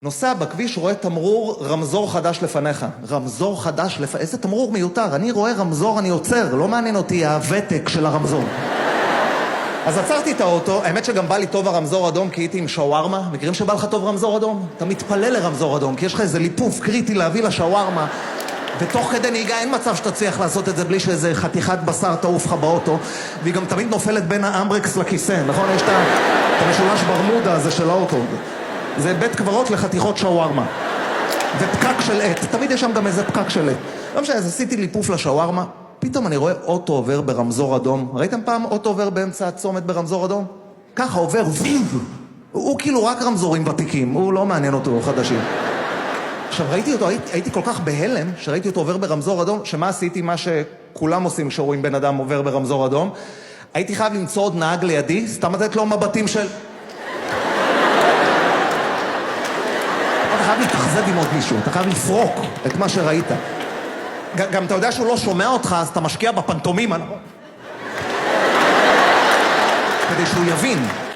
נוסע בכביש, רואה תמרור, רמזור חדש לפניך. רמזור חדש לפניך. איזה תמרור מיותר. אני רואה רמזור, אני עוצר. לא מעניין אותי הוותק של הרמזור. אז עצרתי את האוטו. האמת שגם בא לי טוב הרמזור אדום, כי הייתי עם שווארמה. מכירים שבא לך טוב רמזור אדום? אתה מתפלל לרמזור אדום, כי יש לך איזה ליפוף קריטי להביא לשווארמה. ותוך כדי נהיגה אין מצב שתצליח לעשות את זה בלי שאיזה חתיכת בשר תעוף לך באוטו. והיא גם תמיד נופלת בין האמברקס לכיסא, נכון? יש את המשולש ברמודה הזה של האוטו. זה בית קברות לחתיכות שווארמה. ופקק של עט. תמיד יש שם גם איזה פקק של עט. לא משנה, אז עשיתי ליפוף לשווארמה. פתאום אני רואה אוטו עובר ברמזור אדום. ראיתם פעם אוטו עובר באמצע הצומת ברמזור אדום? ככה עובר, ויב. הוא כאילו רק רמזורים ותיקים. הוא לא מעניין אותו, חדשים. עכשיו ראיתי אותו, הייתי כל כך בהלם שראיתי אותו עובר ברמזור אדום, שמה עשיתי? מה שכולם עושים כשרואים בן אדם עובר ברמזור אדום. הייתי חייב למצוא עוד נהג לידי, סתם לתת לו מבטים של... אתה חייב להתאכזב עם עוד מישהו, אתה חייב לפרוק את מה שראית. גם אתה יודע שהוא לא שומע אותך, אז אתה משקיע בפנטומימה, נכון? כדי שהוא יבין.